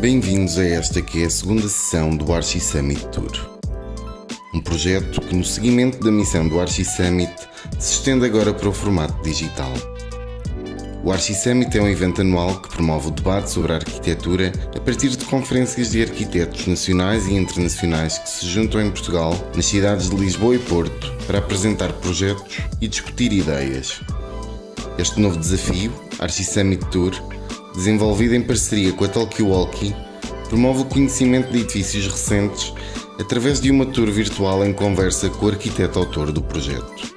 Bem-vindos a esta que é a segunda sessão do Archi Summit Tour. Um projeto que, no seguimento da missão do Archi Summit, se estende agora para o formato digital. O Archi Summit é um evento anual que promove o debate sobre a arquitetura a partir de conferências de arquitetos nacionais e internacionais que se juntam em Portugal, nas cidades de Lisboa e Porto, para apresentar projetos e discutir ideias. Este novo desafio, Archi Summit Tour, desenvolvido em parceria com a Talkie-Walkie, promove o conhecimento de edifícios recentes através de uma tour virtual em conversa com o arquiteto-autor do projeto.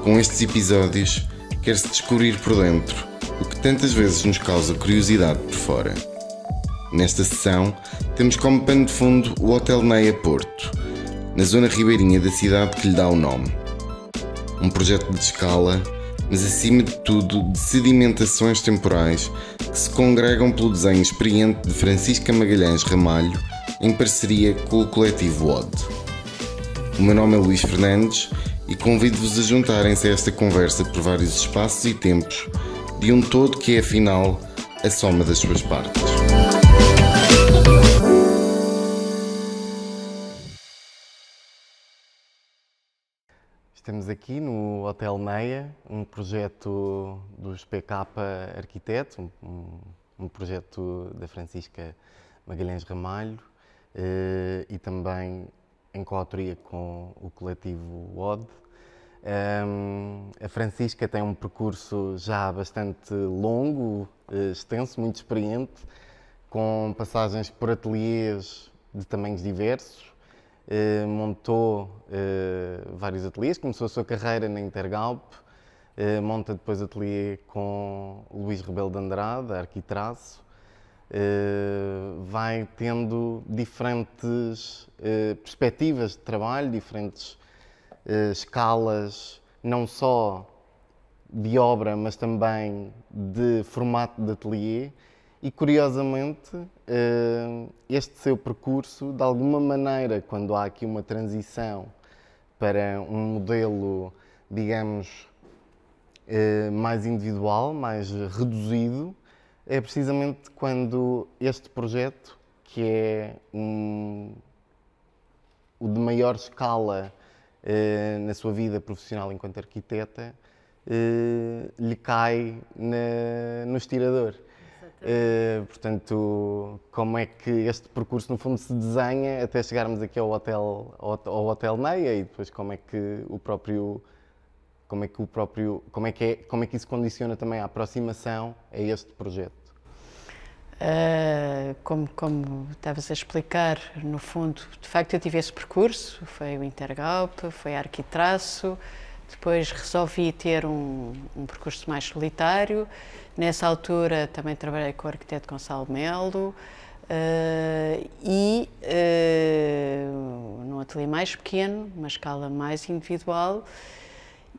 Com estes episódios, quer-se descobrir por dentro o que tantas vezes nos causa curiosidade por fora. Nesta sessão, temos como pano de fundo o Hotel Neia Porto, na zona ribeirinha da cidade que lhe dá o nome. Um projeto de escala, mas acima de tudo de sedimentações temporais que se congregam pelo desenho experiente de Francisca Magalhães Ramalho em parceria com o coletivo OD. O meu nome é Luís Fernandes e convido-vos a juntarem-se a esta conversa por vários espaços e tempos de um todo que é, afinal, a soma das suas partes. Estamos aqui no Hotel Neia, um projeto dos PK Arquitetos, um projeto da Francisca Magalhães Ramalho e também em coautoria com o coletivo OD. A Francisca tem um percurso já bastante longo, extenso, muito experiente, com passagens por ateliês de tamanhos diversos. Montou vários ateliês, começou a sua carreira na Intergalp, monta depois ateliê com o Luís Rebelo de Andrade, a Arquitraço, vai tendo diferentes perspectivas de trabalho, diferentes escalas, não só de obra, mas também de formato de ateliê. E, curiosamente, este seu percurso, de alguma maneira, quando há aqui uma transição para um modelo, digamos, mais individual, mais reduzido, é precisamente quando este projeto, que é o de maior escala na sua vida profissional enquanto arquiteta, lhe cai no estirador. Portanto, como é que este percurso no fundo se desenha até chegarmos aqui ao Hotel Neia e depois como é que isso condiciona também a aproximação a este projeto? Como estavas a explicar, no fundo, de facto eu tive esse percurso, foi o Intergalp, foi a Arquitraço, depois resolvi ter um percurso mais solitário. Nessa altura também trabalhei com o arquiteto Gonçalo Melo e num ateliê mais pequeno, uma escala mais individual,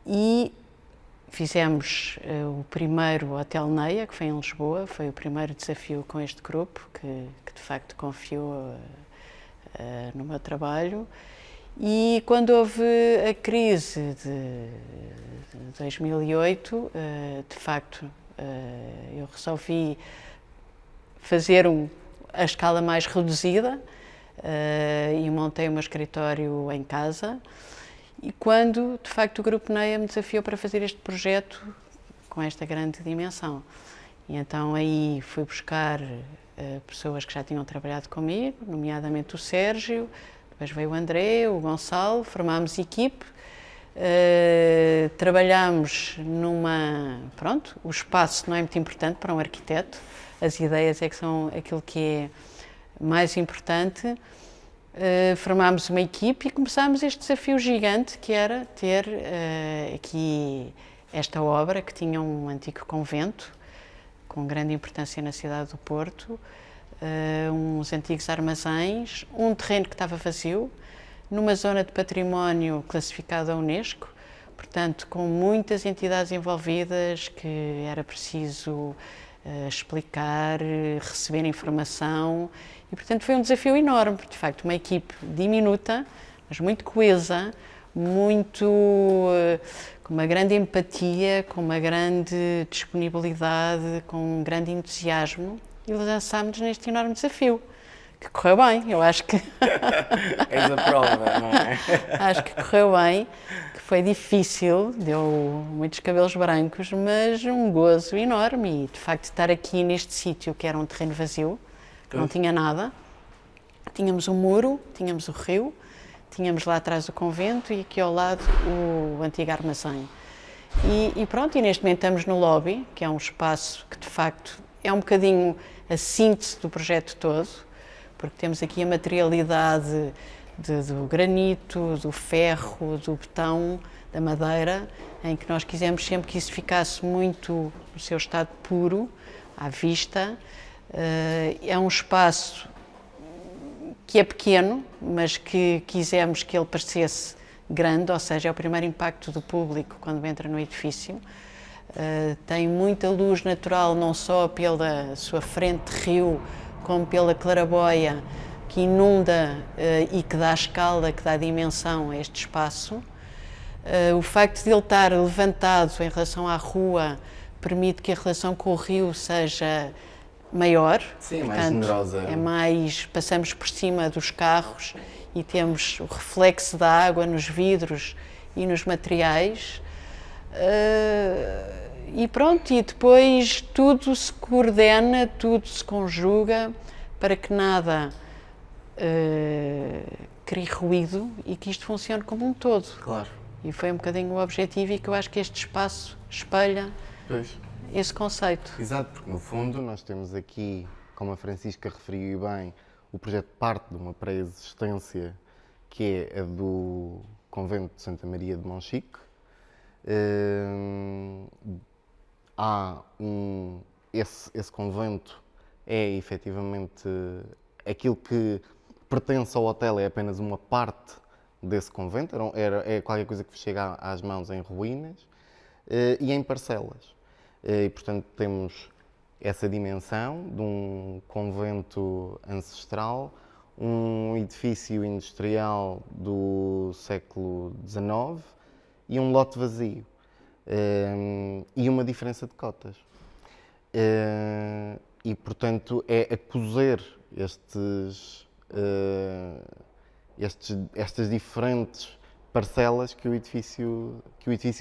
e fizemos o primeiro Hotel Neia, que foi em Lisboa, foi o primeiro desafio com este grupo, que de facto confiou no meu trabalho. E quando houve a crise de 2008, de facto, eu resolvi fazer a escala mais reduzida e montei o meu escritório em casa. E quando, de facto, o Grupo Neia me desafiou para fazer este projeto com esta grande dimensão. E então aí fui buscar pessoas que já tinham trabalhado comigo, nomeadamente o Sérgio, depois veio o André, o Gonçalo, formámos equipe, trabalhámos o espaço não é muito importante para um arquiteto, as ideias é que são aquilo que é mais importante. Formámos uma equipe e começámos este desafio gigante que era ter aqui esta obra que tinha um antigo convento com grande importância na cidade do Porto, uns antigos armazéns, um terreno que estava vazio, numa zona de património classificado à Unesco, portanto com muitas entidades envolvidas que era preciso explicar, receber informação e portanto foi um desafio enorme, de facto uma equipe diminuta, mas muito coesa, com uma grande empatia, com uma grande disponibilidade, com um grande entusiasmo e lançámos-nos neste enorme desafio, que correu bem, eu acho que... És a prova, não é? Acho que correu bem, que foi difícil, deu muitos cabelos brancos, mas um gozo enorme. E, de facto, estar aqui neste sítio, que era um terreno vazio, que não tinha nada, tínhamos um muro, tínhamos o rio, tínhamos lá atrás o convento e aqui ao lado o antigo armazém. E pronto, e neste momento estamos no lobby, que é um espaço que, de facto, é um bocadinho a síntese do projeto todo, porque temos aqui a materialidade do granito, do ferro, do betão, da madeira, em que nós quisemos sempre que isso ficasse muito no seu estado puro, à vista. É um espaço que é pequeno, mas que quisemos que ele parecesse grande, ou seja, é o primeiro impacto do público quando entra no edifício. Tem muita luz natural, não só pela sua frente de rio, como pela claraboia que inunda e que dá escala, que dá dimensão a este espaço. O facto de ele estar levantado em relação à rua permite que a relação com o rio seja maior. Sim, portanto, mais generosa. É mais, passamos por cima dos carros e temos o reflexo da água nos vidros e nos materiais. E pronto, e depois tudo se coordena, tudo se conjuga para que nada crie ruído e que isto funcione como um todo. Claro. E foi um bocadinho o objetivo e que eu acho que este espaço espelha esse conceito. Exato, porque no fundo nós temos aqui, como a Francisca referiu bem, o projeto parte de uma pré-existência que é a do Convento de Santa Maria de Monchique. Esse convento é efetivamente aquilo que pertence ao hotel, é apenas uma parte desse convento, é qualquer coisa que chega às mãos em ruínas e em parcelas. E, portanto, temos essa dimensão de um convento ancestral, um edifício industrial do século XIX e um lote vazio. E uma diferença de cotas. E, portanto, é a cozer estas diferentes parcelas que o edifício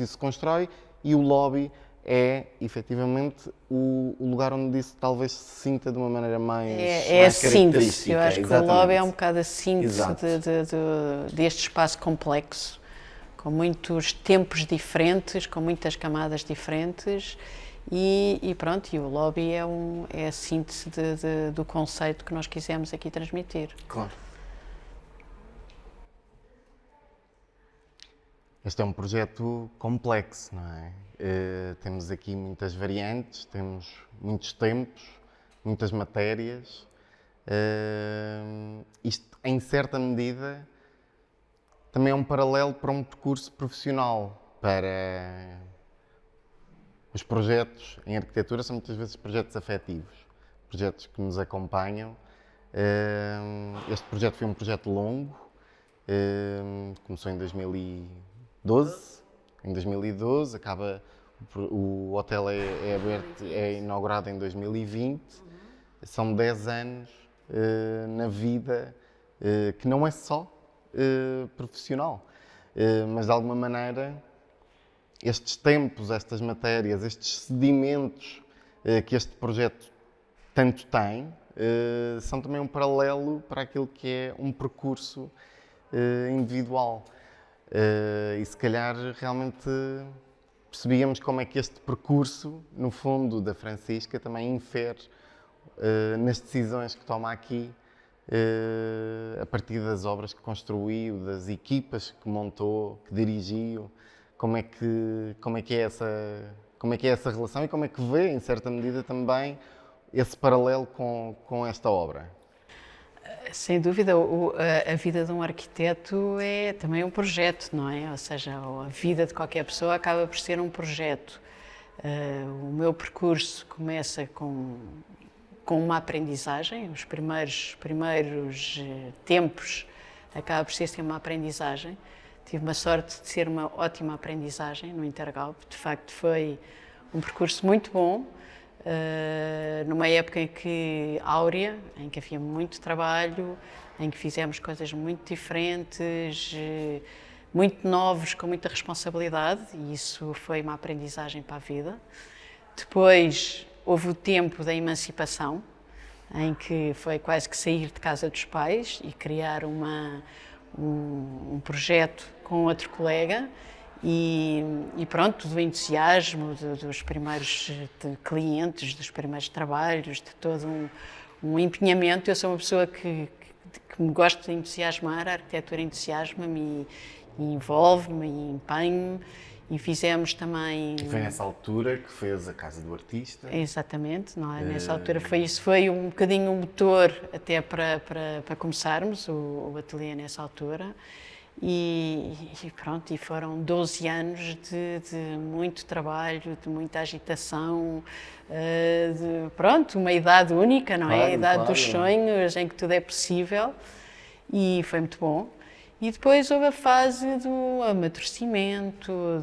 se constrói, e o lobby é, efetivamente, o lugar onde isso talvez se sinta de uma maneira mais É a síntese. característica, Eu acho que exatamente. o lobby é um bocado a síntese Exato. deste espaço complexo, com muitos tempos diferentes, com muitas camadas diferentes. E pronto, e o lobby é a síntese do conceito que nós quisemos aqui transmitir. Claro. Este é um projeto complexo, não é? Temos aqui muitas variantes, temos muitos tempos, muitas matérias. Isto, em certa medida, também é um paralelo para um percurso profissional, para os projetos em arquitetura são muitas vezes projetos afetivos, projetos que nos acompanham. Este projeto foi um projeto longo, começou em 2012. Em 2012, o hotel é inaugurado em 2020. São 10 anos na vida que não é só profissional, mas de alguma maneira estes tempos, estas matérias, estes sedimentos que este projeto tanto tem, são também um paralelo para aquilo que é um percurso individual. E se calhar realmente percebíamos como é que este percurso, no fundo, da Francisca também infere nas decisões que toma aqui, a partir das obras que construiu, das equipas que montou, que dirigiu. Como é que é essa relação e como é que vê, em certa medida, também esse paralelo com esta obra? Sem dúvida, a vida de um arquiteto é também um projeto, não é? Ou seja, a vida de qualquer pessoa acaba por ser um projeto. O meu percurso começa com uma aprendizagem, os primeiros tempos acaba por ser sempre uma aprendizagem. Tive uma sorte de ser uma ótima aprendizagem no Intergalp. De facto, foi um percurso muito bom. numa época áurea, em que havia muito trabalho, em que fizemos coisas muito diferentes, muito novos, com muita responsabilidade, e isso foi uma aprendizagem para a vida. Depois houve o tempo da emancipação, em que foi quase que sair de casa dos pais e criar um projeto com outro colega, e pronto, do entusiasmo dos primeiros clientes, dos primeiros trabalhos, de todo um empenhamento. Eu sou uma pessoa que me gosto de entusiasmar, a arquitetura entusiasma-me e envolve-me e empenho-me. E fizemos também... E foi nessa altura que fez a Casa do Artista. Exatamente, não é? Nessa altura foi um bocadinho um motor até para começarmos o ateliê nessa altura. E pronto, e foram 12 anos de muito trabalho, de muita agitação, uma idade única, não é? A idade dos sonhos, em que tudo é possível, e foi muito bom. E depois houve a fase do amadurecimento,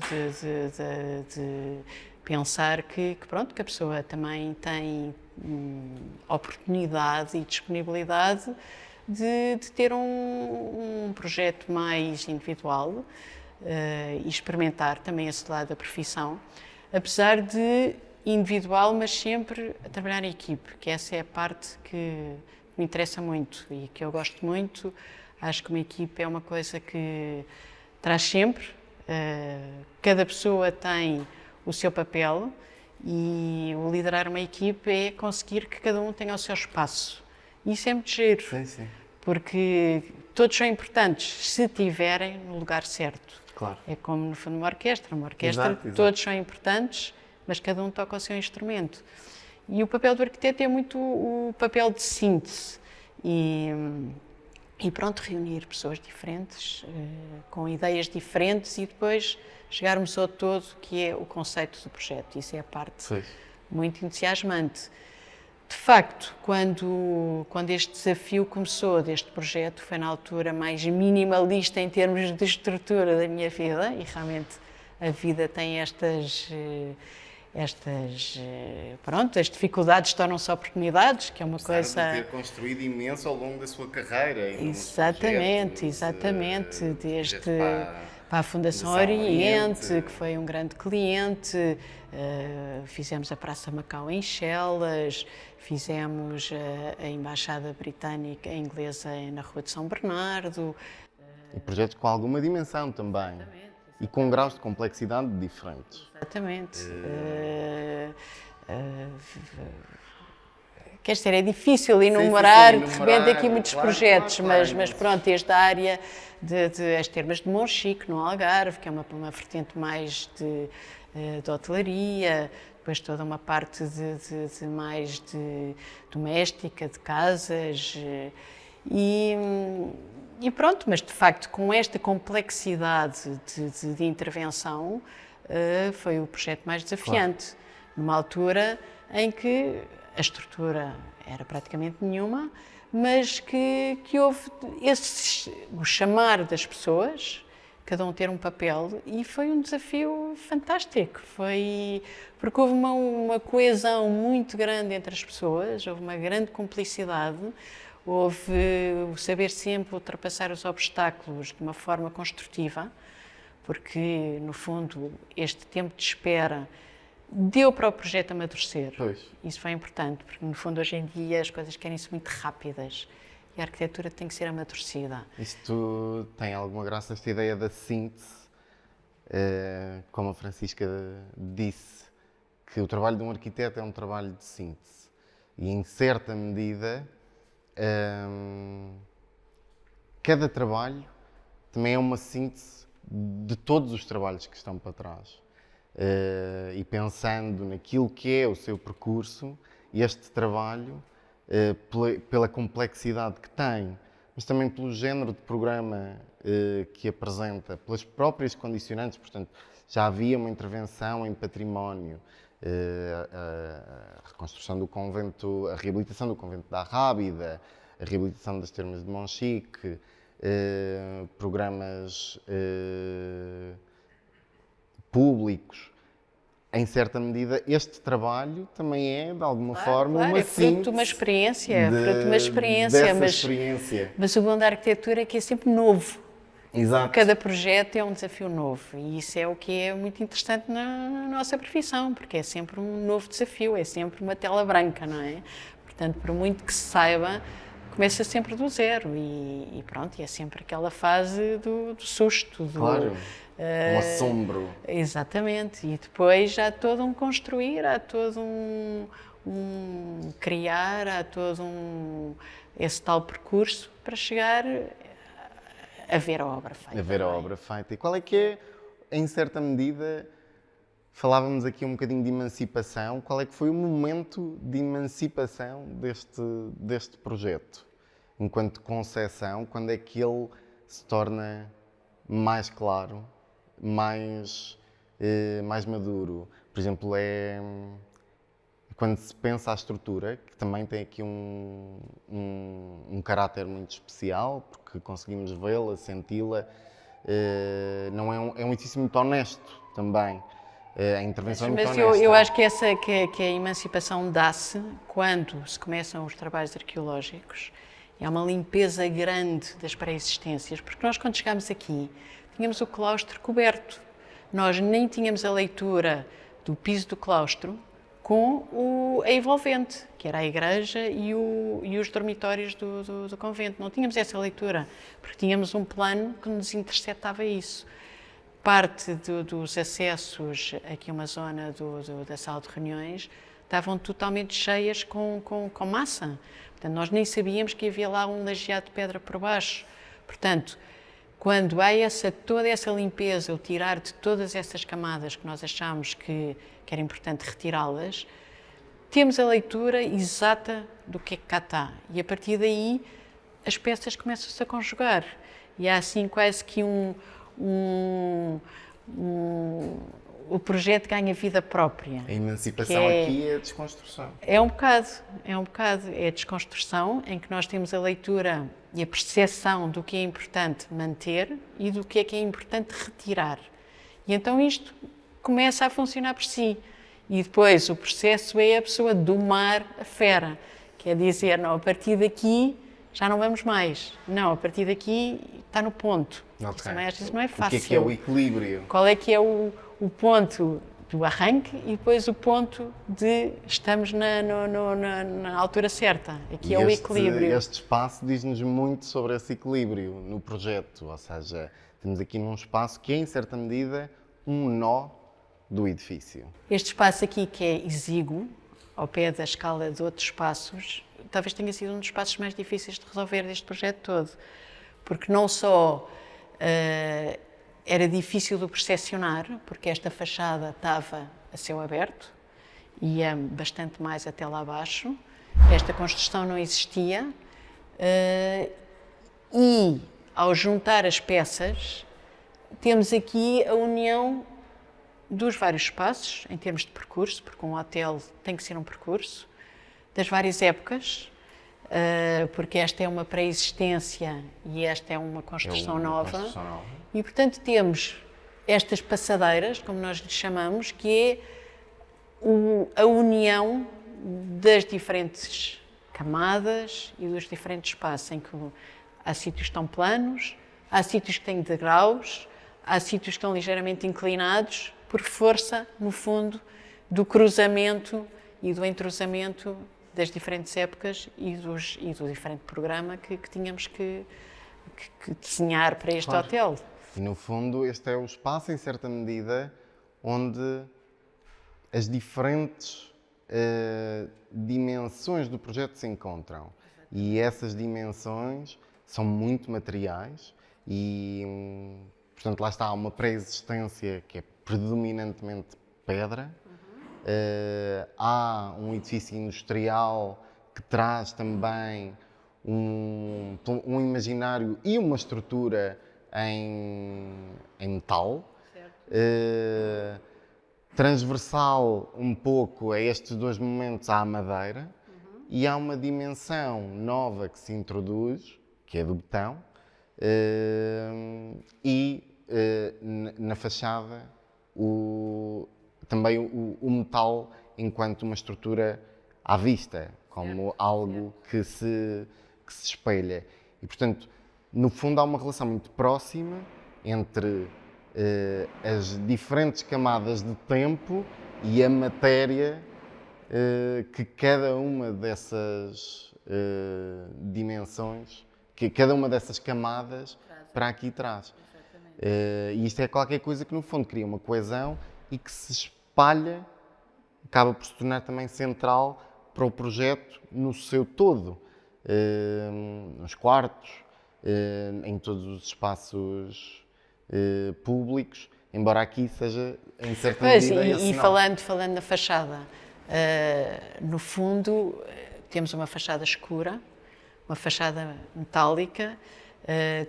de pensar que a pessoa também tem oportunidade e disponibilidade de ter um projeto mais individual e experimentar também esse lado da profissão, apesar de individual, mas sempre a trabalhar em equipe, que essa é a parte que me interessa muito e que eu gosto muito. Acho que uma equipe é uma coisa que traz sempre, cada pessoa tem o seu papel, e o liderar uma equipe é conseguir que cada um tenha o seu espaço. Isso é muito giro, Sim. Porque todos são importantes se estiverem no lugar certo. Claro. É como no fundo uma orquestra. Exato. Todos são importantes, mas cada um toca o seu instrumento. E o papel do arquiteto é muito o papel de síntese. E pronto, reunir pessoas diferentes, com ideias diferentes, e depois chegarmos ao todo, que é o conceito do projeto. Isso é a parte muito entusiasmante. De facto, quando este desafio começou deste projeto, foi na altura mais minimalista em termos de estrutura da minha vida, e realmente a vida tem as dificuldades tornam-se oportunidades, que é uma coisa... de ter construído imenso ao longo da sua carreira. Exatamente, desde para a Fundação Oriente, que foi um grande cliente, fizemos a Praça Macau em Chelas, fizemos a Embaixada Britânica Inglesa na Rua de São Bernardo. E projetos com alguma dimensão também. E com graus de complexidade diferentes. Exatamente. Quer dizer, é difícil enumerar de repente aqui muitos projetos, mas pronto, desde a área as termas de Monchique, no Algarve, que é uma vertente mais de hotelaria, depois toda uma parte mais de doméstica, de casas, e pronto, mas de facto com esta complexidade de intervenção foi o projeto mais desafiante, numa altura em que a estrutura era praticamente nenhuma, mas que houve o chamar das pessoas, cada um ter um papel, e foi um desafio fantástico. Porque houve uma coesão muito grande entre as pessoas, houve uma grande cumplicidade, houve o saber sempre ultrapassar os obstáculos de uma forma construtiva, porque, no fundo, este tempo de espera deu para o projeto amadurecer. Isso foi importante, porque, no fundo, hoje em dia as coisas querem-se muito rápidas e a arquitetura tem que ser amadurecida. Isto tem alguma graça, esta ideia da síntese, como a Francisca disse, que o trabalho de um arquiteto é um trabalho de síntese. E, em certa medida, cada trabalho também é uma síntese de todos os trabalhos que estão para trás. E pensando naquilo que é o seu percurso, este trabalho, pela complexidade que tem, mas também pelo género de programa que apresenta, pelas próprias condicionantes, portanto, já havia uma intervenção em património, a reconstrução do convento, a reabilitação do convento da Rábida, a reabilitação das termas de Monchique, programas públicos, em certa medida, este trabalho também é, de alguma forma, Claro, uma é fruto de síntese uma experiência, é fruto de uma dessa mas, experiência. mas o bom da arquitetura é que é sempre novo. Exato. Cada projeto é um desafio novo e isso é o que é muito interessante na nossa profissão, porque é sempre um novo desafio, é sempre uma tela branca, não é? Portanto, por muito que se saiba, começa sempre do zero e pronto, e é sempre aquela fase do susto, Claro, um assombro. Exatamente, e depois há todo um construir, há todo um criar, há todo esse tal percurso para chegar a ver a obra feita. A ver a obra feita. E qual é que é, em certa medida, falávamos aqui um bocadinho de emancipação, qual é que foi o momento de emancipação deste projeto? Enquanto concepção, quando é que ele se torna mais claro, mais maduro? Por exemplo, é quando se pensa a estrutura, que também tem aqui um caráter muito especial, porque conseguimos vê-la, senti-la, não é um edifício muito honesto também. A intervenção é muito honesta. Mas eu acho que a emancipação dá-se quando se começam os trabalhos arqueológicos e há uma limpeza grande das pré-existências, porque nós quando chegámos aqui tínhamos o claustro coberto. Nós nem tínhamos a leitura do piso do claustro com a envolvente, que era a igreja e os dormitórios do convento. Não tínhamos essa leitura, porque tínhamos um plano que nos interceptava isso. Parte dos acessos aqui a uma zona da sala de reuniões estavam totalmente cheias com massa. Portanto, nós nem sabíamos que havia lá um lajeado de pedra por baixo. Portanto, quando há toda essa limpeza, o tirar de todas essas camadas que nós achámos que era importante retirá-las, temos a leitura exata do que é que cá está. E a partir daí as peças começam-se a conjugar. E há assim quase que o projeto ganha vida própria. A emancipação aqui é a desconstrução. É um bocado. É a desconstrução em que nós temos a leitura e a percepção do que é importante manter e do que é importante retirar. E então isto começa a funcionar por si. E depois o processo é a pessoa domar a fera. Quer dizer, não, a partir daqui já não vamos mais. Não, a partir daqui está no ponto. Okay. Isso também às vezes não é fácil. O que é o equilíbrio? Qual é que é o ponto do arranque e depois o ponto de estamos na altura certa. Aqui é o equilíbrio. Este espaço diz-nos muito sobre esse equilíbrio no projeto, ou seja, temos aqui num espaço que é, em certa medida, um nó do edifício. Este espaço aqui, que é exíguo, ao pé da escala de outros espaços, talvez tenha sido um dos espaços mais difíceis de resolver deste projeto todo, porque não só era difícil de percepcionar, porque esta fachada estava a céu aberto, ia bastante mais até lá abaixo, esta construção não existia, e ao juntar as peças, temos aqui a união dos vários espaços, em termos de percurso, porque um hotel tem que ser um percurso, das várias épocas, porque esta é uma pré-existência e esta é uma construção nova. E, portanto, temos estas passadeiras, como nós lhes chamamos, que é a união das diferentes camadas e dos diferentes espaços, em que há sítios que estão planos, há sítios que têm degraus, há sítios que estão ligeiramente inclinados, por força, no fundo, do cruzamento e do entrosamento das diferentes épocas e do diferente programa que tínhamos que desenhar para este hotel. E, no fundo, este é o espaço, em certa medida, onde as diferentes dimensões do projeto se encontram. E essas dimensões são muito materiais e, portanto, lá está uma pré-existência que é predominantemente pedra. Há um edifício industrial que traz também um imaginário e uma estrutura em metal, transversal um pouco a estes dois momentos à madeira, e há uma dimensão nova que se introduz, que é do betão, e na fachada também o metal enquanto uma estrutura à vista, como algo que se espelha. E, portanto, no fundo há uma relação muito próxima entre as diferentes camadas de tempo e a matéria que cada uma dessas dimensões, que cada uma dessas camadas para aqui traz. E isto é qualquer coisa que no fundo cria uma coesão e que se espalha, acaba por se tornar também central para o projeto no seu todo, nos quartos, em todos os espaços públicos, embora aqui seja em certa medida e falando na fachada, no fundo temos uma fachada escura, uma fachada metálica,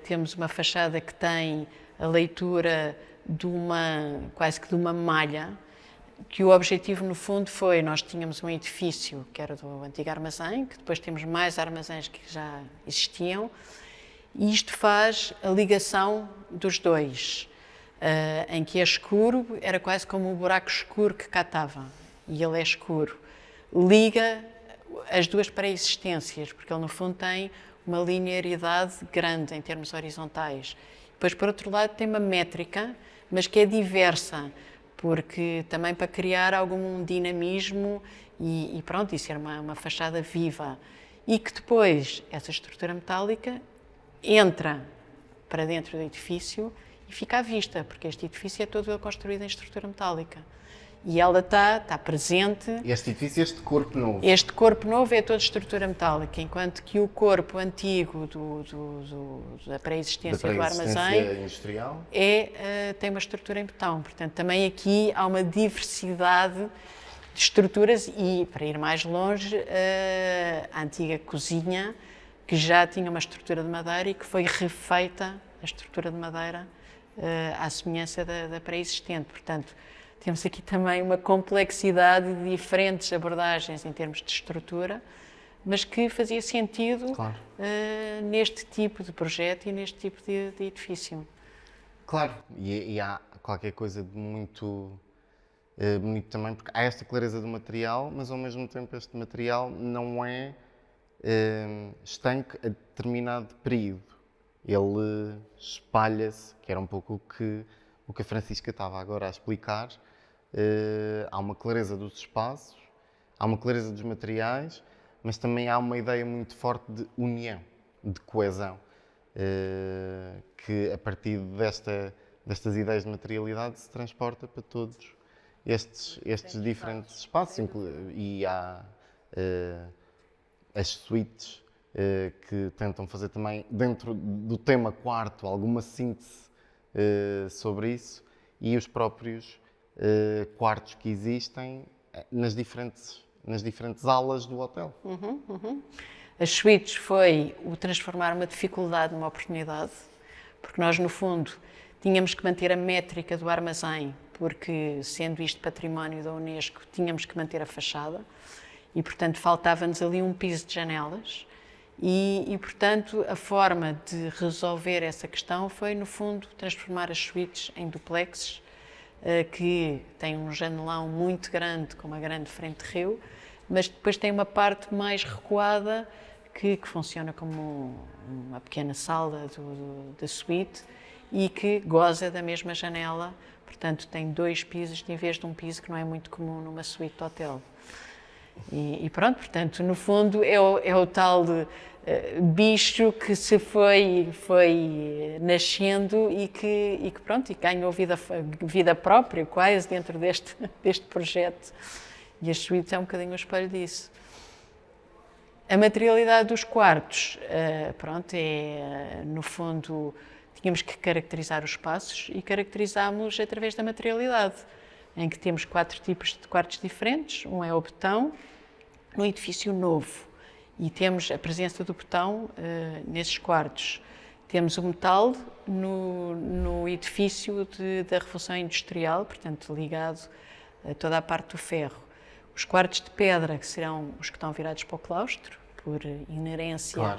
temos uma fachada que tem a leitura quase que de uma malha, que o objetivo no fundo foi, nós tínhamos um edifício que era do antigo armazém, que depois temos mais armazéns que já existiam, e isto faz a ligação dos dois, em que é escuro, era quase como um buraco escuro que cá estava, e ele é escuro. Liga as duas pré-existências, porque ele no fundo tem uma linearidade grande em termos horizontais. Depois, por outro lado, tem uma métrica, mas que é diversa, porque também para criar algum dinamismo e pronto, e ser uma fachada viva. E que depois, essa estrutura metálica entra para dentro do edifício e fica à vista, porque este edifício é todo ele construído em estrutura metálica. E ela está presente. Este edifício, este corpo novo. Este corpo novo é toda estrutura metálica, enquanto que o corpo antigo da pré-existência do armazém industrial tem uma estrutura em betão. Portanto, também aqui há uma diversidade de estruturas e, para ir mais longe, a antiga cozinha, que já tinha uma estrutura de madeira e que foi refeita, a estrutura de madeira, à semelhança da pré-existente. Portanto, temos aqui também uma complexidade de diferentes abordagens em termos de estrutura, mas que fazia sentido neste tipo de projeto e neste tipo de edifício. Claro, e há qualquer coisa de muito bonito também, porque há esta clareza do material, mas ao mesmo tempo este material não é estanque a determinado período. Ele espalha-se, que era um pouco o que a Francisca estava agora a explicar. Há uma clareza dos espaços, há uma clareza dos materiais, mas também há uma ideia muito forte de união, de coesão, que a partir destas ideias de materialidade se transporta para todos estes diferentes espaços. E há as suítes que tentam fazer também, dentro do tema quarto, alguma síntese sobre isso, e os próprios quartos que existem nas diferentes alas do hotel. As suítes foi o transformar uma dificuldade numa oportunidade, porque nós, no fundo, tínhamos que manter a métrica do armazém, porque, sendo isto património da Unesco, tínhamos que manter a fachada e, portanto, faltava-nos ali um piso de janelas e, portanto, a forma de resolver essa questão foi, no fundo, transformar as suítes em duplexes, que tem um janelão muito grande, com uma grande frente de rio, mas depois tem uma parte mais recuada que funciona como uma pequena sala da suíte e que goza da mesma janela, portanto tem 2 pisos em vez de um piso que não é muito comum numa suíte de hotel. E pronto, portanto, no fundo é o tal bicho que se foi nascendo e que pronto, e ganhou vida própria quase dentro deste projeto. E as suítes é um bocadinho o espelho disso. A materialidade dos quartos, pronto, no fundo, tínhamos que caracterizar os espaços e caracterizámos através da materialidade, em que temos 4 tipos de quartos diferentes. Um é o betão, no edifício novo, e temos a presença do betão nesses quartos. Temos o metal no edifício da Revolução Industrial, portanto, ligado a toda a parte do ferro. Os quartos de pedra, que serão os que estão virados para o claustro, por inerência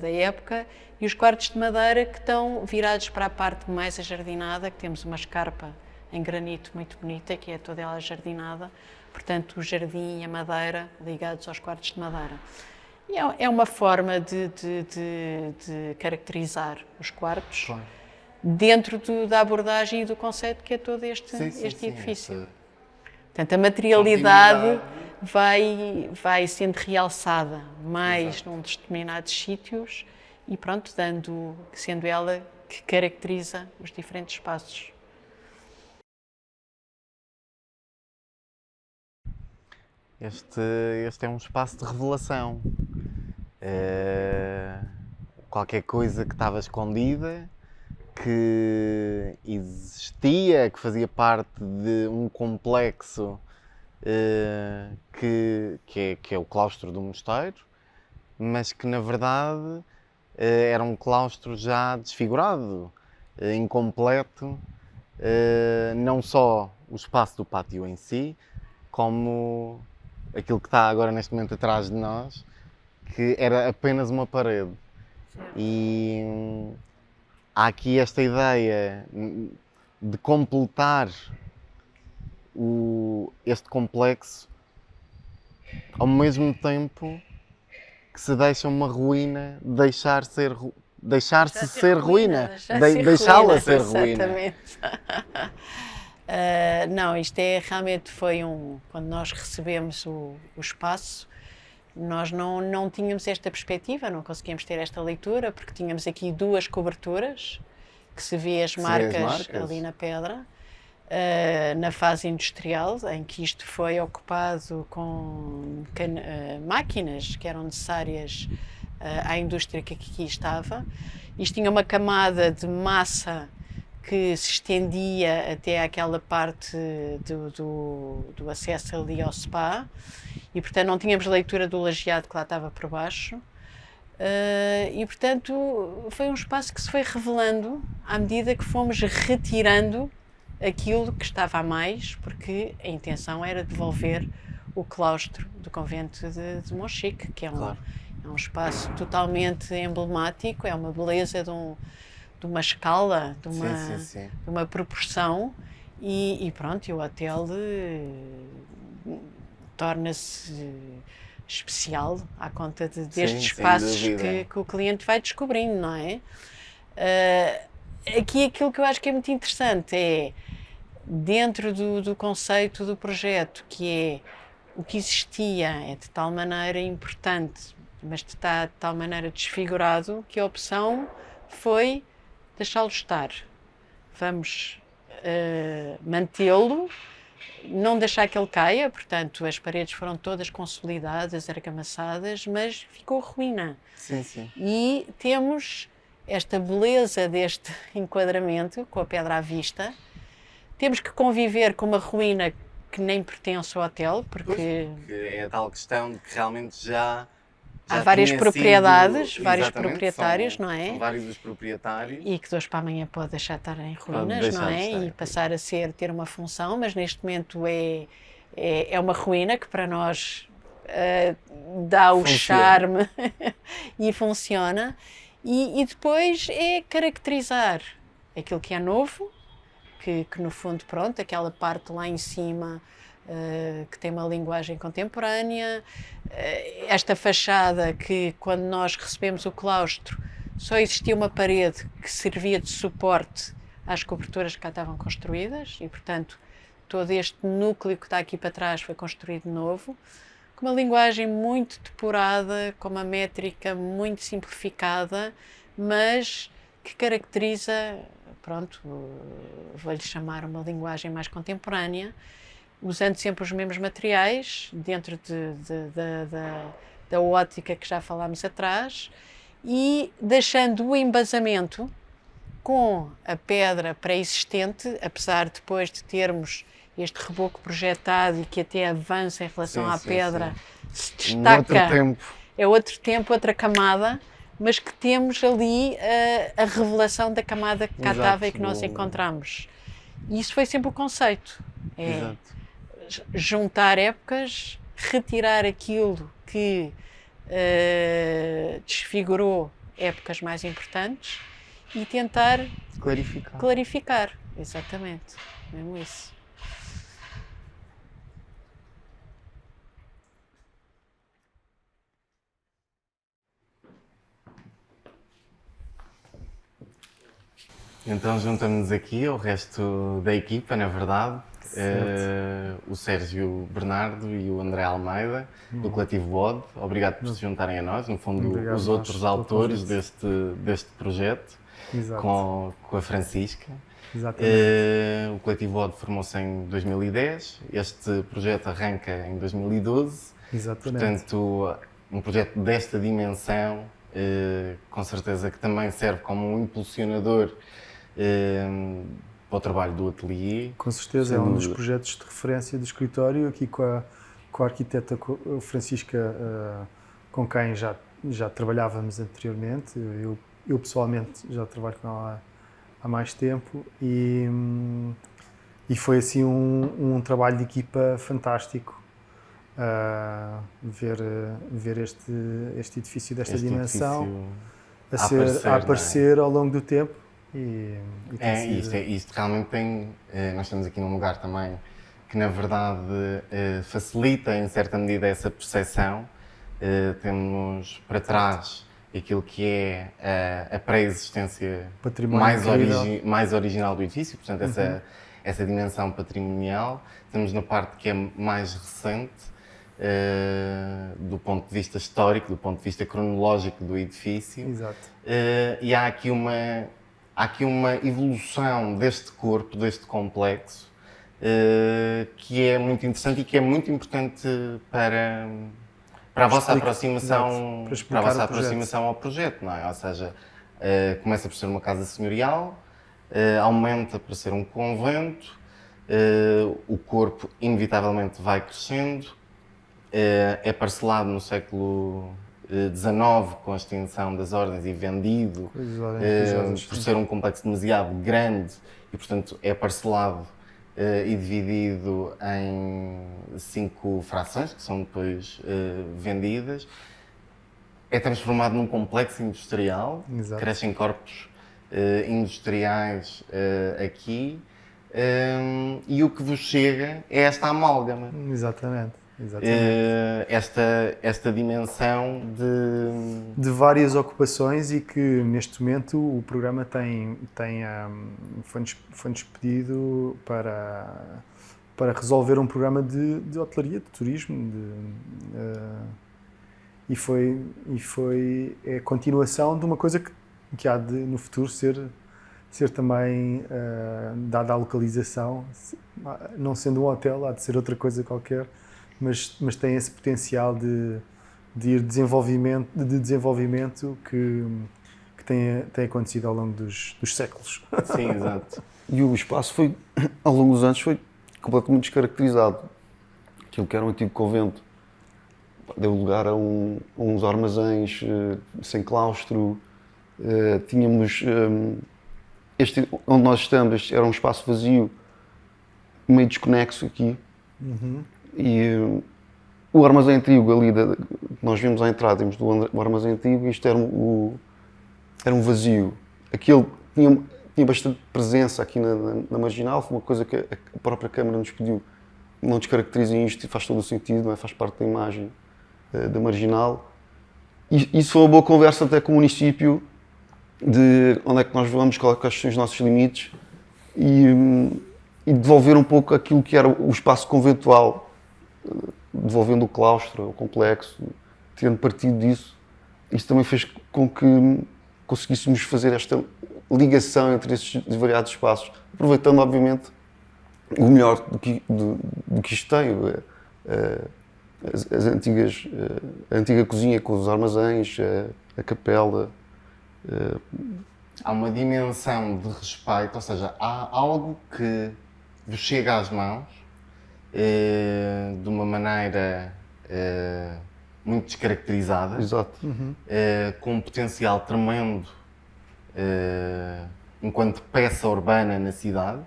da época, e os quartos de madeira, que estão virados para a parte mais ajardinada, que temos uma escarpa em granito muito bonita, que é toda ela jardinada, portanto o jardim e a madeira ligados aos quartos de madeira. E é uma forma de caracterizar os quartos dentro da abordagem e do conceito que é todo este edifício. Portanto, a materialidade vai sendo realçada mais num determinados sítios e pronto, sendo ela que caracteriza os diferentes espaços. Este é um espaço de revelação. Qualquer coisa que estava escondida, que existia, que fazia parte de um complexo que é o claustro do mosteiro, mas que na verdade era um claustro já desfigurado, incompleto, não só o espaço do pátio em si, como aquilo que está agora neste momento atrás de nós, que era apenas uma parede. E há aqui esta ideia de completar este complexo ao mesmo tempo que se deixa uma ruína deixar-se ser ruína, deixá-la ser ruína. Exatamente. Não, isto realmente foi quando nós recebemos o espaço, nós não tínhamos esta perspectiva, não conseguíamos ter esta leitura, porque tínhamos aqui 2 coberturas, que se vê as marcas ali na pedra, na fase industrial, em que isto foi ocupado com máquinas que eram necessárias à indústria que aqui estava. Isto tinha uma camada de massa que se estendia até àquela parte do acesso ali ao spa e, portanto, não tínhamos leitura do lajeado que lá estava por baixo. E, portanto, foi um espaço que se foi revelando à medida que fomos retirando aquilo que estava a mais, porque a intenção era devolver o claustro do convento de Monchique, que é um espaço totalmente emblemático, é uma beleza de uma escala, de uma proporção e pronto, e o hotel torna-se especial à conta destes espaços que o cliente vai descobrindo, não é? Aqui aquilo que eu acho que é muito interessante é, dentro do conceito do projeto, que é o que existia é de tal maneira importante, mas está de tal maneira desfigurado, que a opção foi deixá-lo estar. Vamos mantê-lo, não deixar que ele caia, portanto as paredes foram todas consolidadas, argamassadas, mas ficou ruína. E temos esta beleza deste enquadramento, com a pedra à vista. Temos que conviver com uma ruína que nem pertence ao hotel, porque é a tal questão de que realmente já há várias propriedades, vários proprietários, não é? São vários os proprietários. E que de hoje para amanhã pode deixar de estar em ruínas, não é? E passar a ter uma função, mas neste momento é uma ruína que para nós dá o charme e funciona. E depois é caracterizar aquilo que é novo, que no fundo, pronto, aquela parte lá em cima que tem uma linguagem contemporânea, esta fachada que, quando nós recebemos o claustro, só existia uma parede que servia de suporte às coberturas que cá estavam construídas e, portanto, todo este núcleo que está aqui para trás foi construído de novo, com uma linguagem muito depurada, com uma métrica muito simplificada, mas que caracteriza, pronto, vou-lhe chamar uma linguagem mais contemporânea, usando sempre os mesmos materiais, dentro da ótica que já falámos atrás, e deixando o embasamento com a pedra pré-existente, apesar de depois de termos este reboco projetado e que até avança em relação à pedra, se destaca, é outro tempo, outra camada, mas que temos ali a revelação da camada que cá estava e que nós encontramos. E isso foi sempre o conceito. Juntar épocas, retirar aquilo que desfigurou épocas mais importantes e tentar clarificar. Exatamente. mesmo isso. Então juntamos-nos aqui ao resto da equipa, na verdade, o Sérgio Bernardo e o André Almeida, do Coletivo Odd. Obrigado por se juntarem a nós, no fundo Obrigado os nós outros pelo autores convite. deste projeto, Exato. com a Francisca. Exatamente. O Coletivo Odd formou-se em 2010, este projeto arranca em 2012, Exatamente. portanto um projeto desta dimensão, com certeza que também serve como um impulsionador para o trabalho do ateliê. Com certeza, é um dos projetos de referência do escritório, aqui com a arquiteta Francisca, com quem já trabalhávamos anteriormente. Eu pessoalmente já trabalho com ela há mais tempo e foi assim um trabalho de equipa fantástico. Ver este edifício desta dimensão a aparecer ao longo do tempo. Isto realmente tem. Nós estamos aqui num lugar também que, na verdade, facilita em certa medida essa percepção. Temos para trás aquilo que é a pré-existência mais original do edifício, portanto, essa dimensão patrimonial. Estamos na parte que é mais recente, do ponto de vista histórico, do ponto de vista cronológico do edifício. Exato. E há aqui uma evolução deste corpo, deste complexo, que é muito interessante e que é muito importante para a vossa aproximação, para a vossa aproximação ao projeto, não é? Ou seja, começa por ser uma casa senhorial, aumenta para ser um convento, o corpo inevitavelmente vai crescendo, é parcelado no século XIX com a extinção das ordens e vendido por ser um complexo demasiado grande e, portanto, é parcelado e dividido em 5 frações que são depois vendidas. É transformado num complexo industrial. Exato. Crescem corpos industriais aqui e o que vos chega é esta amálgama. Exatamente. Esta dimensão de várias ocupações e que neste momento o programa foi-nos pedido para resolver um programa de hotelaria, de turismo, e foi a continuação de uma coisa que há de no futuro ser também, dada a localização, não sendo um hotel, há de ser outra coisa qualquer. Mas tem esse potencial de desenvolvimento que tem acontecido ao longo dos séculos. Sim, exato. E o espaço foi, ao longo dos anos, foi completamente descaracterizado. Aquilo que era um antigo convento deu lugar a uns armazéns sem claustro. Tínhamos onde nós estamos, era um espaço vazio, meio desconexo aqui. Uhum. E o armazém antigo ali, nós vimos à entrada, temos o armazém antigo e isto era um vazio. Aquilo tinha bastante presença aqui na Marginal, foi uma coisa que a própria Câmara nos pediu, não descaracterizem isto e faz todo o sentido, não é? Faz parte da imagem da Marginal. E isso foi uma boa conversa até com o município, de onde é que nós vamos, quais são os nossos limites e devolver um pouco aquilo que era o espaço conventual, devolvendo o claustro, o complexo, tendo partido disso. Isso também fez com que conseguíssemos fazer esta ligação entre esses variados espaços, aproveitando, obviamente, o melhor do que isto tem. A antiga cozinha com os armazéns, a capela. Há uma dimensão de respeito, ou seja, há algo que vos chega às mãos de uma maneira muito descaracterizada. Exato. Com um potencial tremendo enquanto peça urbana na cidade,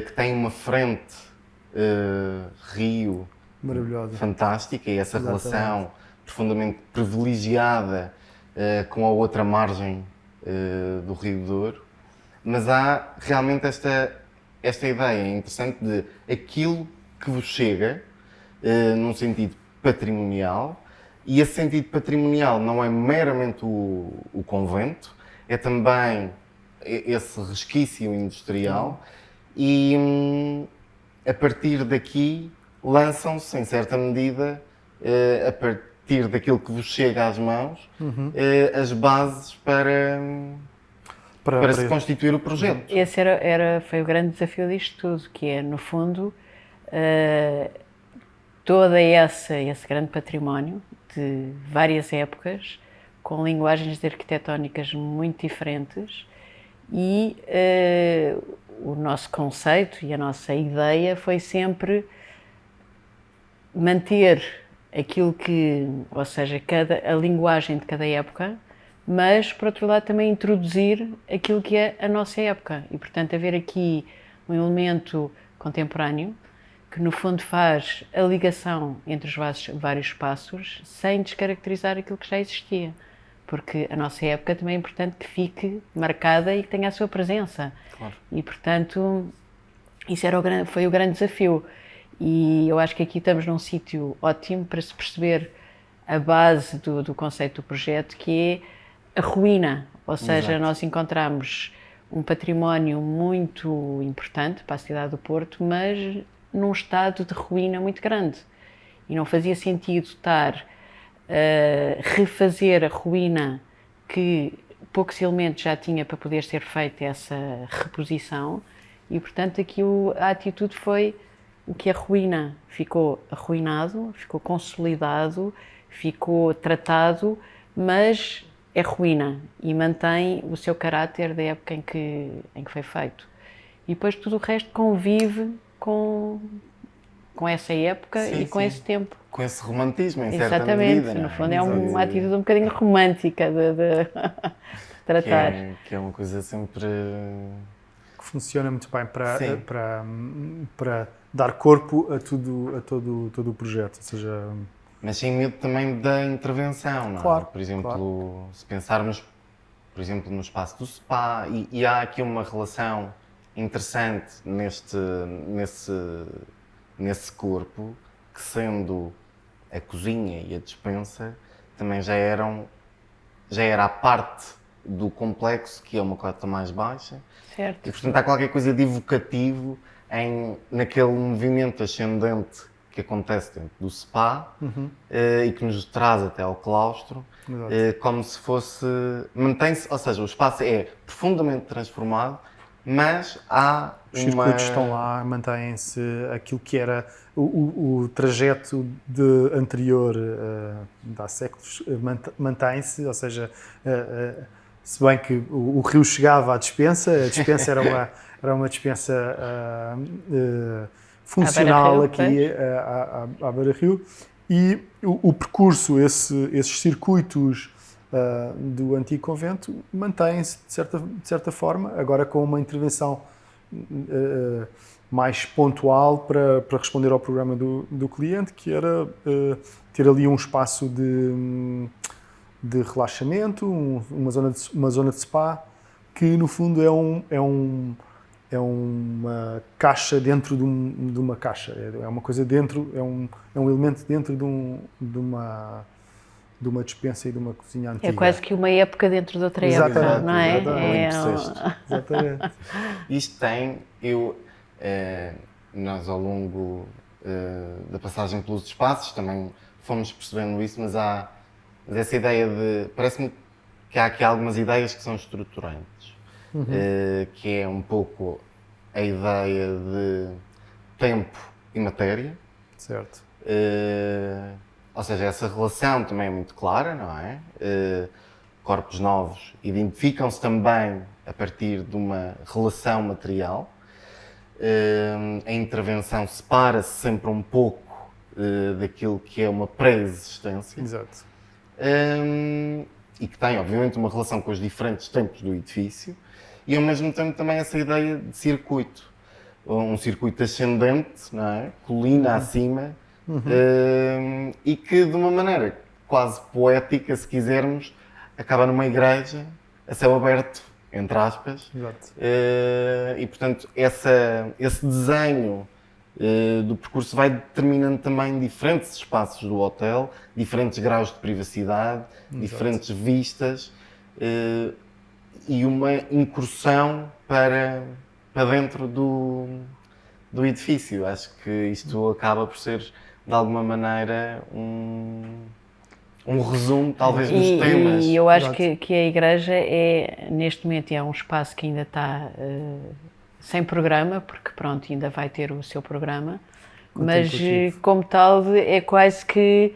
que tem uma frente rio maravilhosa, fantástica e essa exatamente, relação profundamente privilegiada com a outra margem do Rio Douro, mas há realmente esta ideia é interessante de aquilo que vos chega, num sentido patrimonial, e esse sentido patrimonial não é meramente o convento, é também esse resquício industrial, e a partir daqui lançam-se, em certa medida, a partir daquilo que vos chega às mãos, as bases para se constituir o projeto. Esse foi o grande desafio disto tudo, que é, no fundo, todo esse grande património de várias épocas, com linguagens arquitetónicas muito diferentes, e o nosso conceito e a nossa ideia foi sempre manter aquilo que, ou seja, a linguagem de cada época, mas, por outro lado, também introduzir aquilo que é a nossa época. E, portanto, haver aqui um elemento contemporâneo que, no fundo, faz a ligação entre os vários espaços sem descaracterizar aquilo que já existia. Porque a nossa época também é importante que fique marcada e que tenha a sua presença. Claro. E, portanto, isso foi o grande desafio. E eu acho que aqui estamos num sítio ótimo para se perceber a base do conceito do projeto, que é a ruína, ou seja, Exato. nós encontramos um património muito importante para a cidade do Porto, mas num estado de ruína muito grande. E não fazia sentido estar a refazer a ruína que poucos elementos já tinha para poder ser feita essa reposição, e portanto aqui a atitude foi o que a ruína ficou arruinado, ficou consolidado, ficou tratado, mas é ruína e mantém o seu caráter da época em que foi feito. E depois tudo o resto convive com essa época e com esse tempo. Com esse romantismo, em certa Exatamente, medida. no fundo é uma atitude um bocadinho romântica de tratar. Que é uma coisa sempre... Que funciona muito bem Sim. para dar corpo a todo o projeto, ou seja... Mas sem medo também da intervenção, não é? Claro, Por exemplo, claro. se pensarmos, por exemplo, no espaço do spa, e há aqui uma relação interessante nesse corpo, que sendo a cozinha e a despensa, também já era a parte do complexo, que é uma cota mais baixa. Certo. E, portanto, há qualquer coisa de evocativo naquele movimento ascendente que acontece dentro do spa e que nos traz até ao claustro, como se fosse... Mantém-se, ou seja, o espaço é profundamente transformado, mas há Os circuitos estão lá, mantém-se aquilo que era o trajeto anterior de há séculos, mantém-se, ou seja, se bem que o rio chegava à despensa, a despensa era uma despensa funcional aqui à beira-rio, e o percurso, esses circuitos do antigo convento mantém-se de certa forma, agora com uma intervenção mais pontual para responder ao programa do cliente, que era ter ali um espaço de relaxamento, uma zona de spa, que no fundo é uma caixa dentro de uma caixa, é uma coisa dentro, é um elemento dentro de uma despensa e de uma cozinha antiga. É quase que uma época dentro de outra época, não é? Exatamente. Isto tem, nós ao longo da passagem pelos espaços também fomos percebendo isso, mas há essa ideia parece-me que há aqui algumas ideias que são estruturantes, que é um pouco a ideia de tempo e matéria. Certo. Ou seja, essa relação também é muito clara, não é? Corpos novos identificam-se também a partir de uma relação material. A intervenção separa-se sempre um pouco daquilo que é uma pré-existência. Exato. E que tem, obviamente, uma relação com os diferentes tempos do edifício, e ao mesmo tempo também essa ideia de circuito. Um circuito ascendente, não é? Colina acima, e que de uma maneira quase poética, se quisermos, acaba numa igreja a céu aberto entre aspas. Exato. E, portanto, esse desenho do percurso vai determinando também diferentes espaços do hotel, diferentes graus de privacidade, diferentes vistas e uma incursão para dentro do edifício. Acho que isto acaba por ser, de alguma maneira, um resumo, talvez, dos temas. E eu acho Exato. que a igreja é, neste momento, é um espaço que ainda está sem programa, porque pronto, ainda vai ter o seu programa, mas Contemplativo. como tal é quase que,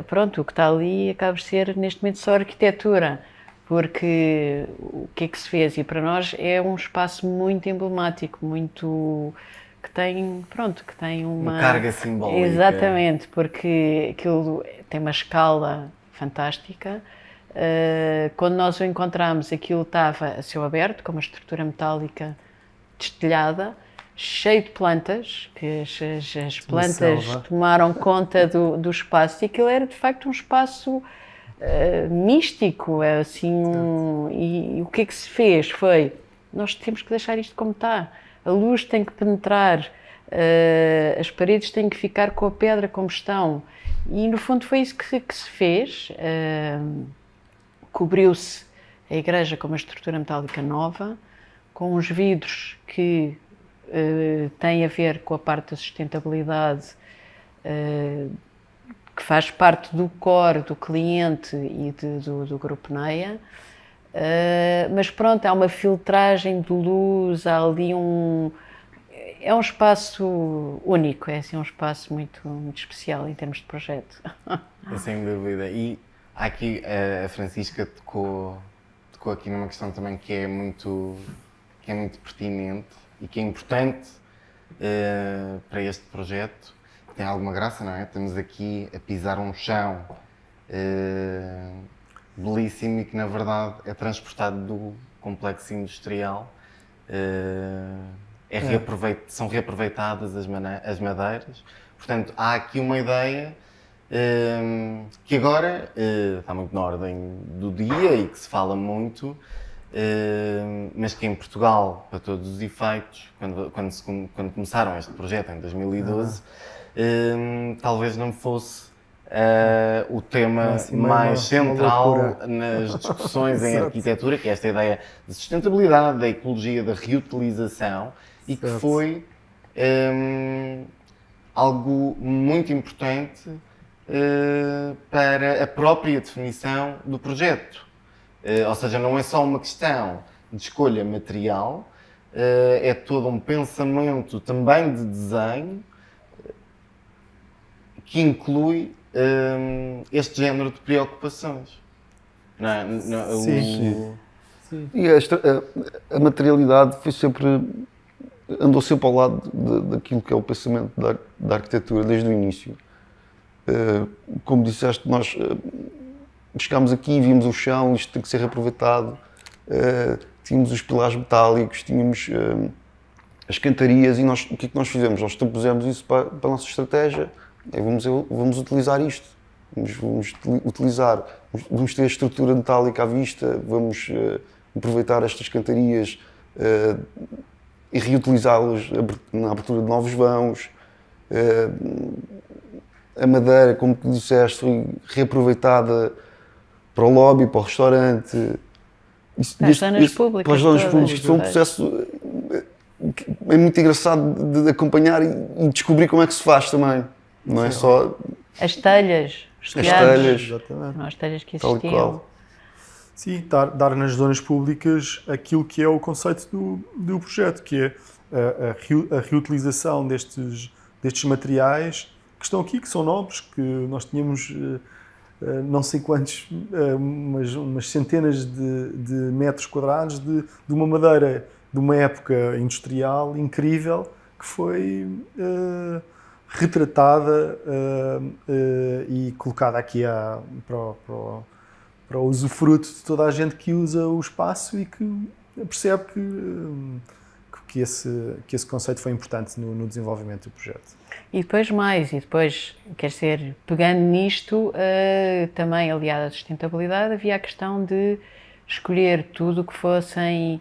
pronto, o que está ali acaba por ser neste momento só arquitetura, porque o que é que se fez? E para nós é um espaço muito emblemático, muito... que tem uma carga simbólica. Exatamente, porque aquilo tem uma escala fantástica. Quando nós o encontramos, aquilo estava a céu aberto, com uma estrutura metálica destelhada, cheio de plantas, que as plantas selva. tomaram conta do espaço, e aquilo era de facto um espaço místico, assim, e o que é que se fez foi, nós temos que deixar isto como está, a luz tem que penetrar, as paredes têm que ficar com a pedra como estão, e no fundo foi isso que se fez. Cobriu-se a igreja com uma estrutura metálica nova, com uns vidros que têm a ver com a parte da sustentabilidade, que faz parte do core do cliente e do Grupo NEIA. Mas pronto, há uma filtragem de luz, há ali é um espaço único, é assim um espaço muito, muito especial em termos de projeto. Sem dúvida. E aqui a Francisca tocou aqui numa questão também que é muito pertinente e que é importante para este projeto. Tem alguma graça, não é? Estamos aqui a pisar um chão belíssimo e que na verdade é transportado do complexo industrial. São reaproveitadas as madeiras. Portanto, há aqui uma ideia que agora está muito na ordem do dia e que se fala muito, mas que em Portugal, para todos os efeitos, quando começaram este projeto em 2012, talvez não fosse o tema mais central nas discussões em arquitetura, que é esta ideia de sustentabilidade, da ecologia, da reutilização, e que foi algo muito importante para a própria definição do projeto. Ou seja, não é só uma questão de escolha material, é todo um pensamento também de desenho que inclui este género de preocupações. Não é? E a materialidade andou sempre ao lado daquilo que é o pensamento da arquitetura desde o início. Como disseste, nós chegámos aqui e vimos o chão, isto tem que ser reaproveitado, tínhamos os pilares metálicos, tínhamos as cantarias, e o que é que nós fizemos? Nós pusemos isso para a nossa estratégia, vamos utilizar isto, vamos ter a estrutura metálica à vista, vamos aproveitar estas cantarias e reutilizá-las na abertura de novos vãos. A madeira, como tu disseste, foi reaproveitada para o lobby, para o restaurante. Para as zonas públicas. Para as zonas públicas. Isto foi um processo que é muito engraçado de acompanhar e descobrir como é que se faz também. Não é só... As telhas, os telhas. Exatamente. As telhas que Tal e existiam. qual. Sim, dar nas zonas públicas aquilo que é o conceito do projeto, que é a reutilização destes materiais que estão aqui, que são nobres, que nós tínhamos não sei quantos, umas centenas de metros quadrados de uma madeira de uma época industrial incrível que foi retratada e colocada aqui para o usufruto de toda a gente que usa o espaço e que percebe que esse conceito foi importante no desenvolvimento do projeto. E depois, quer dizer, pegando nisto, também aliado à sustentabilidade, havia a questão de escolher tudo o que fossem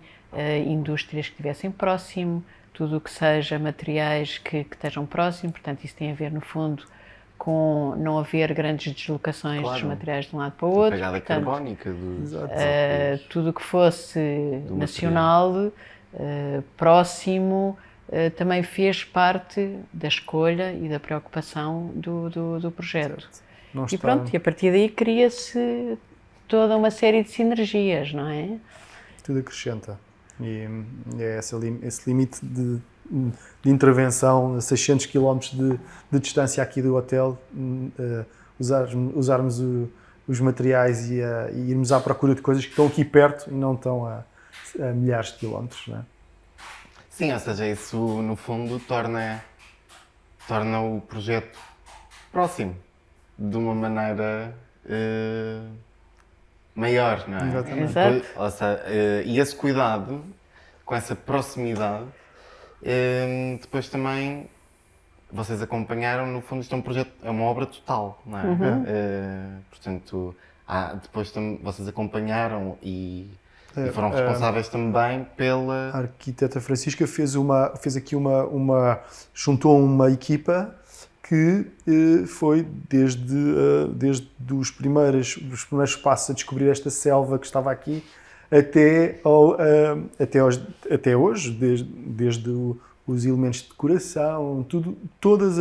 indústrias que estivessem próximo, tudo o que seja materiais que estejam próximo, portanto isso tem a ver no fundo com não haver grandes deslocações dos Claro. materiais de um lado para o outro. Pegada Portanto, carbónica dos Exato. tudo o que fosse nacional, próximo, também fez parte da escolha e da preocupação do projeto. Não E está- pronto, e a partir daí cria-se toda uma série de sinergias, não é? Tudo acrescenta. E é esse limite de intervenção a 600 km de distância aqui do hotel, usarmos os materiais e irmos à procura de coisas que estão aqui perto e não estão a milhares de quilómetros. Não é? Sim, ou seja, isso no fundo torna o projeto próximo, de uma maneira maior, não é? Exatamente. Exato. Ou seja, e esse cuidado, com essa proximidade, depois também vocês acompanharam, no fundo isto é um projeto, é uma obra total, não é? Portanto, depois vocês acompanharam e foram responsáveis também A pela... arquiteta Francisca fez aqui juntou uma equipa que foi desde os primeiros passos a descobrir esta selva que estava aqui até hoje, desde os elementos de decoração, todas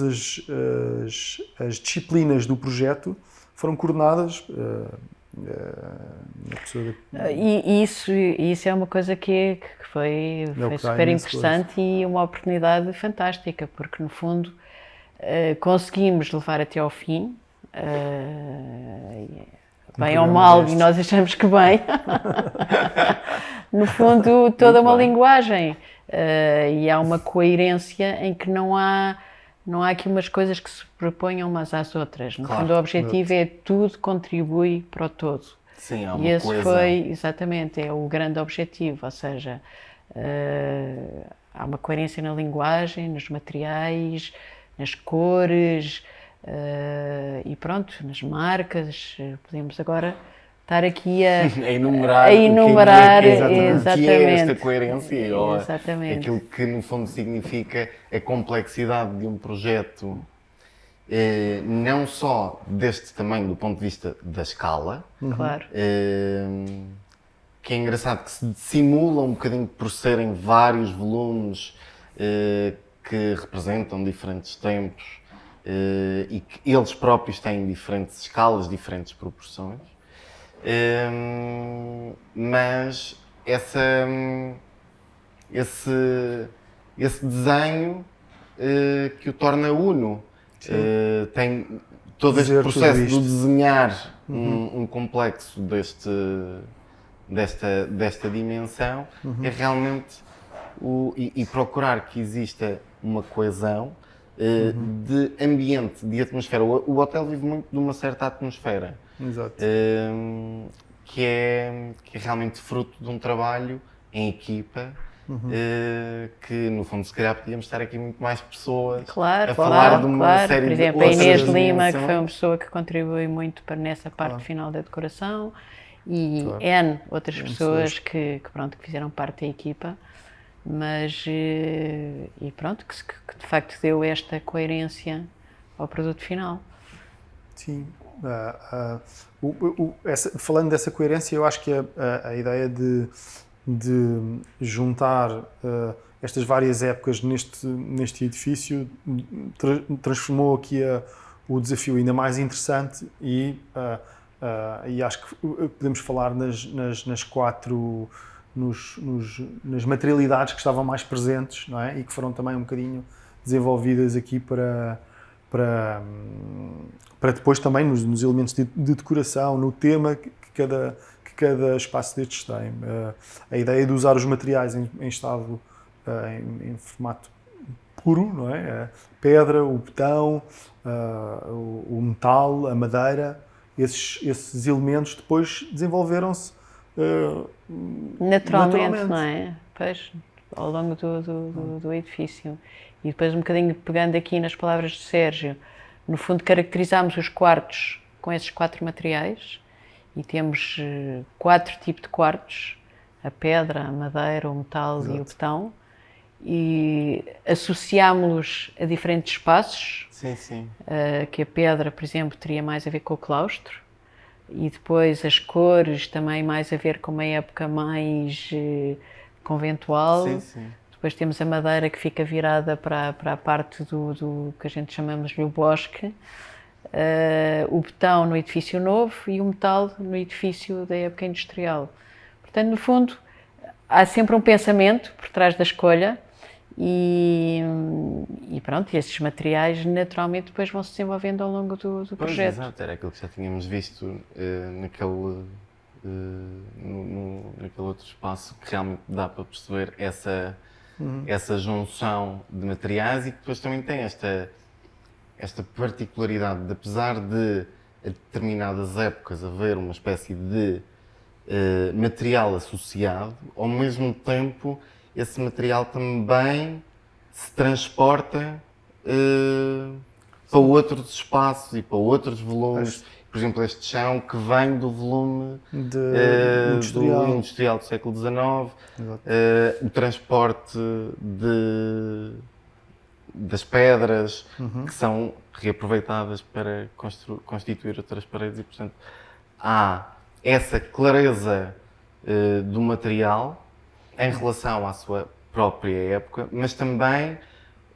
as disciplinas do projeto foram coordenadas na pessoa E isso é uma coisa que foi que dá super imenso interessante e uma oportunidade fantástica, porque no fundo conseguimos levar até ao fim, bem ou programa mal, destes. e nós achamos que bem, no fundo toda uma linguagem, e há uma coerência em que não há aqui umas coisas que se proponham umas às outras. No fundo o objetivo é tudo contribui para o todo. Sim, há E uma esse coesão. foi, exatamente, é o grande objetivo, ou seja, há uma coerência na linguagem, nos materiais, nas cores, e pronto, nas marcas. Podemos agora estar aqui A enumerar, a enumerar, o que é esta exatamente. coerência ou Exatamente. aquilo que no fundo significa a complexidade de um projeto, não só deste tamanho do ponto de vista da escala, Claro. que é engraçado que se dissimula um bocadinho por serem vários volumes que representam diferentes tempos e que eles próprios têm diferentes escalas, diferentes proporções. Mas esse desenho que o torna uno, tem todo este Dizer tudo processo de isto. desenhar um complexo desta dimensão é realmente e procurar que exista uma coesão de ambiente, de atmosfera. O hotel vive muito de uma certa atmosfera. Exato. Que é realmente fruto de um trabalho em equipa, que no fundo se calhar podíamos estar aqui muito mais pessoas Claro, a falar de uma claro. série Por exemplo, de a outras Inês Lima, que dimensões. foi uma pessoa que contribui muito para nessa parte final da decoração, e Claro. N outras pessoas que fizeram parte da equipa, mas e pronto, que de facto deu esta coerência ao produto final. Sim. Falando dessa coerência, eu acho que a ideia de juntar estas várias épocas neste edifício transformou aqui o desafio ainda mais interessante e acho que podemos falar nas materialidades que estavam mais presentes, não é? E que foram também um bocadinho desenvolvidas aqui para depois também nos elementos de decoração, no tema que cada espaço destes tem. A ideia de usar os materiais em estado, em formato puro, não é? A pedra, o betão, o metal, a madeira, esses elementos depois desenvolveram-se Naturalmente, não é? Pois, ao longo do edifício. E depois um bocadinho pegando aqui nas palavras de Sérgio, no fundo caracterizámos os quartos com esses 4 materiais e temos 4 tipos de quartos, a pedra, a madeira, o metal e o betão, e associámos-los a diferentes espaços, Sim, sim. que a pedra, por exemplo, teria mais a ver com o claustro, e depois as cores também mais a ver com uma época mais conventual. Sim, sim. Depois temos a madeira que fica virada para a parte do que a gente chamamos o bosque, o betão no edifício novo e o metal no edifício da época industrial. Portanto, no fundo, há sempre um pensamento por trás da escolha e pronto, e esses materiais naturalmente depois vão se desenvolvendo ao longo do Pois, projeto. exato, era aquilo que já tínhamos visto naquele outro espaço, que realmente dá para perceber essa junção de materiais e que depois também tem esta particularidade de, apesar de a determinadas épocas haver uma espécie de material associado, ao mesmo tempo esse material também se transporta para outros espaços e para outros volumes. Por exemplo, este chão que vem do volume industrial. do industrial do século XIX, o transporte das pedras que são reaproveitadas para constituir outras paredes e, portanto, há essa clareza do material em relação à sua própria época, mas também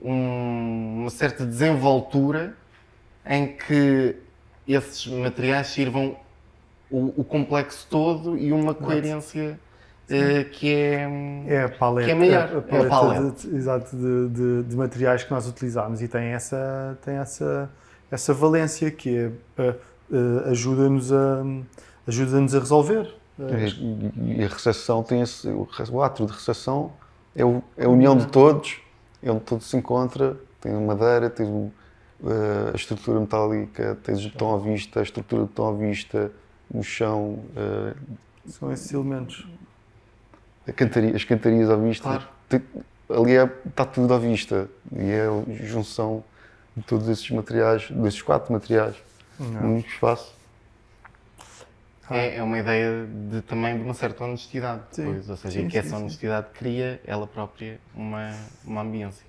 uma certa desenvoltura em que esses materiais sirvam o complexo todo e uma coerência que é a paleta, que é maior. a paleta exato, de materiais que nós utilizamos e tem essa essa valência que é ajuda-nos a resolver. E a recepção tem o ato de recepção é a união de todos, é onde todos se encontra, tem a madeira, tem a estrutura metálica, tens o betão à vista, a estrutura de betão à vista, o chão, São esses elementos. as cantarias à vista. Claro. Ali está tudo à vista e é a junção de todos esses materiais, desses 4 materiais, num único espaço. É uma ideia também de uma certa honestidade, depois, ou seja, Sim, que essa sim. honestidade cria ela própria uma ambiência.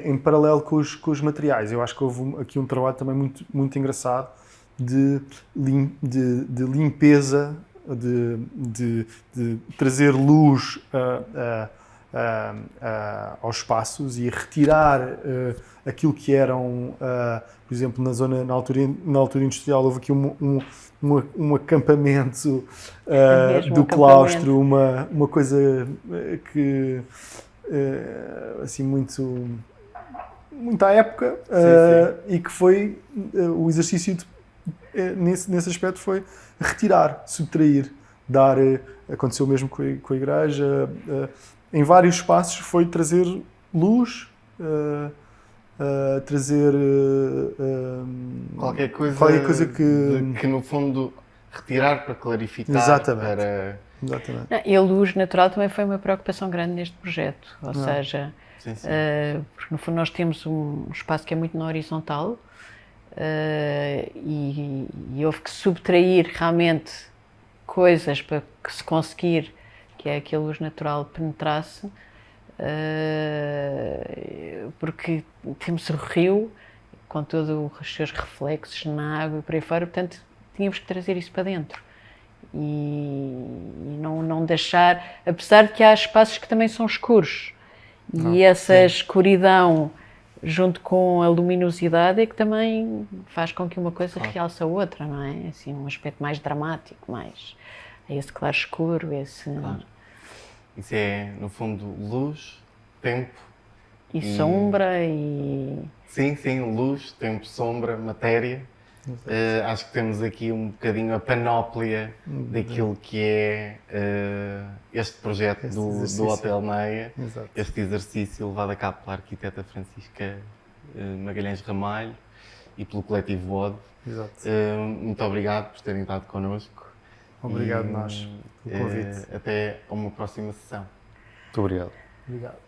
Em paralelo com os materiais, eu acho que houve aqui um trabalho também muito engraçado de limpeza, de trazer luz aos espaços e retirar aquilo que eram, por exemplo, na altura industrial houve aqui um acampamento do claustro, uma coisa que assim muito à época, e que foi o exercício nesse aspecto foi retirar, subtrair, aconteceu mesmo com a igreja, em vários espaços foi trazer luz, trazer Qualquer coisa que no fundo retirar para clarificar. Exatamente. E a luz natural também foi uma preocupação grande neste projeto, ou seja, Sim. porque no fundo nós temos um espaço que é muito na horizontal e houve que subtrair realmente coisas para que se conseguir que a luz natural penetrasse, porque temos o rio com todos os seus reflexos na água e por aí fora, portanto tínhamos que trazer isso para dentro e não deixar, apesar de que há espaços que também são escuros e essa escuridão junto com a luminosidade é que também faz com que uma coisa realce a outra, não é? Assim, um aspecto mais dramático, mais esse claro-escuro, esse... Claro. Isso é, no fundo, luz, tempo... E sombra e... Sim, luz, tempo, sombra, matéria. Acho que temos aqui um bocadinho a panóplia daquilo que é este projeto do Hotel Meia. Exato. Este exercício levado a cabo pela arquiteta Francisca Magalhães Ramalho e pelo coletivo ODE. Exato. Muito obrigado por terem estado connosco. Obrigado nós pelo convite. Até a uma próxima sessão. Muito obrigado. Obrigado.